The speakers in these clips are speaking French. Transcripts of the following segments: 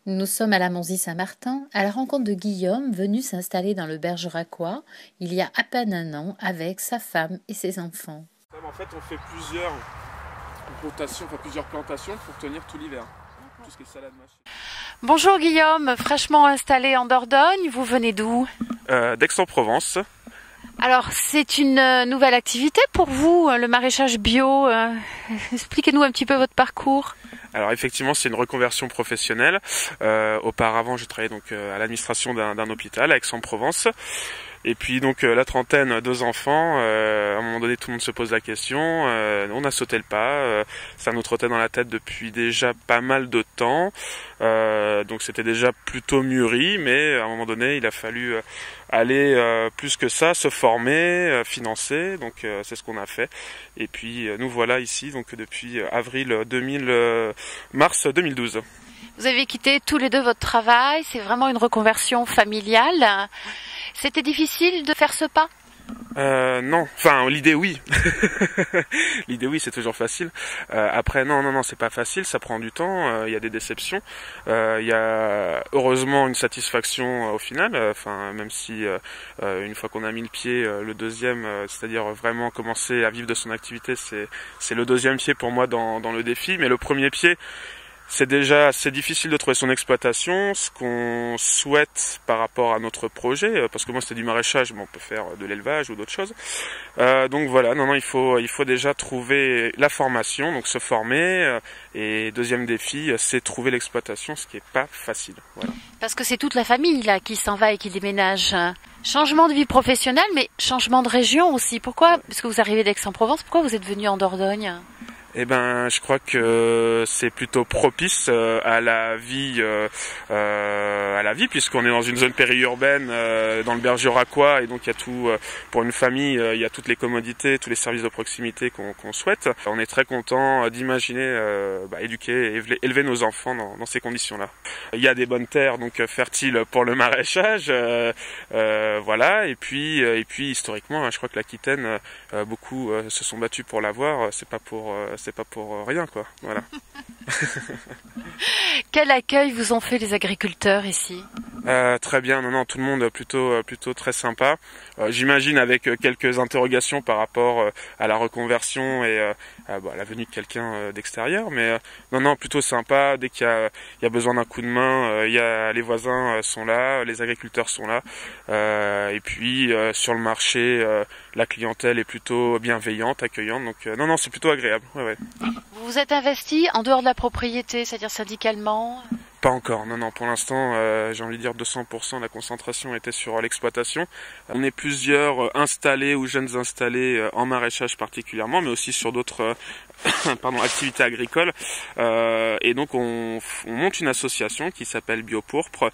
Nous sommes à la Monzie-Saint-Martin, à la rencontre de Guillaume, venu s'installer dans le Bergeracois il y a à peine un an avec sa femme et ses enfants. En fait, on fait plusieurs plantations pour tenir tout l'hiver. Tout ce qui est salade mâchée. Bonjour Guillaume, fraîchement installé en Dordogne, vous venez d'où? D'Aix-en-Provence. Alors, c'est une nouvelle activité pour vous, le maraîchage bio. Expliquez-nous un petit peu votre parcours. Alors effectivement, c'est une reconversion professionnelle. Auparavant, je travaillais donc à l'administration d'un hôpital à Aix-en-Provence. Et puis donc la trentaine, 2 enfants, à un moment donné tout le monde se pose la question, on a sauté le pas, ça nous trottait dans la tête depuis déjà pas mal de temps, donc c'était déjà plutôt mûri, mais à un moment donné il a fallu aller plus que ça, se former, financer, donc c'est ce qu'on a fait. Et puis nous voilà ici donc depuis mars 2012. Vous avez quitté tous les deux votre travail, c'est vraiment une reconversion familiale. C'était difficile de faire ce pas? Non, enfin l'idée oui. L'idée oui, c'est toujours facile. Après non, c'est pas facile, ça prend du temps, il y a des déceptions. Il y a heureusement une satisfaction au final, enfin même si une fois qu'on a mis le pied, le deuxième, c'est-à-dire vraiment commencer à vivre de son activité, c'est le deuxième pied pour moi dans le défi, mais le premier pied, c'est déjà assez difficile de trouver son exploitation, ce qu'on souhaite par rapport à notre projet, parce que moi c'était du maraîchage, mais on peut faire de l'élevage ou d'autres choses. Donc voilà, il faut déjà trouver la formation, donc se former, et deuxième défi, c'est trouver l'exploitation, ce qui est pas facile. Voilà. Parce que c'est toute la famille là qui s'en va et qui déménage. Changement de vie professionnelle, mais changement de région aussi. Pourquoi? Parce que vous arrivez d'Aix-en-Provence, pourquoi vous êtes venu en Dordogne? Eh ben, je crois que c'est plutôt propice à la vie, puisqu'on est dans une zone périurbaine, dans le Bergeracois, et donc il y a tout pour une famille, il y a toutes les commodités, tous les services de proximité qu'on souhaite. On est très content d'imaginer éduquer et élever nos enfants dans ces conditions-là. Il y a des bonnes terres donc fertiles pour le maraîchage, voilà. Et puis historiquement, je crois que l'Aquitaine, beaucoup se sont battus pour l'avoir. C'est pas pour rien, quoi. Voilà. Quel accueil vous ont fait les agriculteurs ici? Très bien, tout le monde plutôt très sympa. J'imagine avec quelques interrogations par rapport à la reconversion et à la venue de quelqu'un d'extérieur, mais plutôt sympa. Dès qu'il y a besoin d'un coup de main, les voisins sont là, les agriculteurs sont là, et puis sur le marché, la clientèle est plutôt bienveillante, accueillante, donc c'est plutôt agréable. Ouais. Vous vous êtes investi en dehors de la propriété, c'est-à-dire syndicalement? Pas encore, pour l'instant, j'ai envie de dire 200% de la concentration était sur l'exploitation. On est plusieurs installés ou jeunes installés en maraîchage particulièrement, mais aussi sur d'autres activités agricoles. Et donc on monte une association qui s'appelle Biopourpre,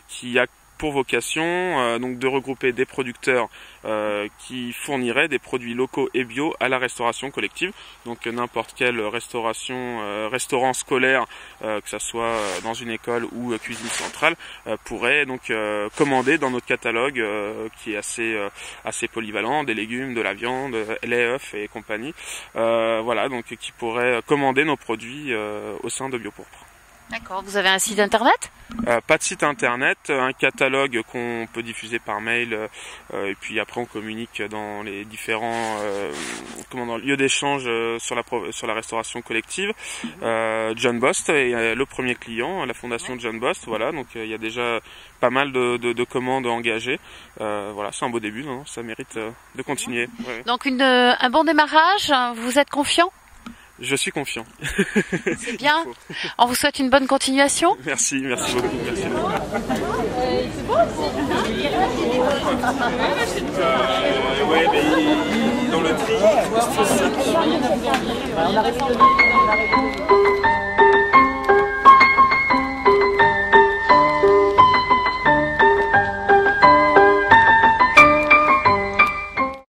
qui a pour vocation donc de regrouper des producteurs qui fourniraient des produits locaux et bio à la restauration collective. Donc n'importe quel restaurant scolaire, que ça soit dans une école ou cuisine centrale, pourrait donc commander dans notre catalogue qui est assez polyvalent, des légumes, de la viande, lait, œufs et compagnie. Donc qui pourrait commander nos produits au sein de Biopourpre. D'accord, vous avez un site internet? Pas de site internet, un catalogue qu'on peut diffuser par mail, et puis après on communique dans les différents lieux d'échange sur la restauration collective. John Bost est le premier client, la fondation John Bost, voilà, donc il y a déjà pas mal de commandes engagées. C'est un beau début, ça mérite de continuer. Ouais. Donc un bon démarrage, vous êtes confiant? Je suis confiant. C'est bien. On vous souhaite une bonne continuation. Merci beaucoup. Merci. Dans le tri.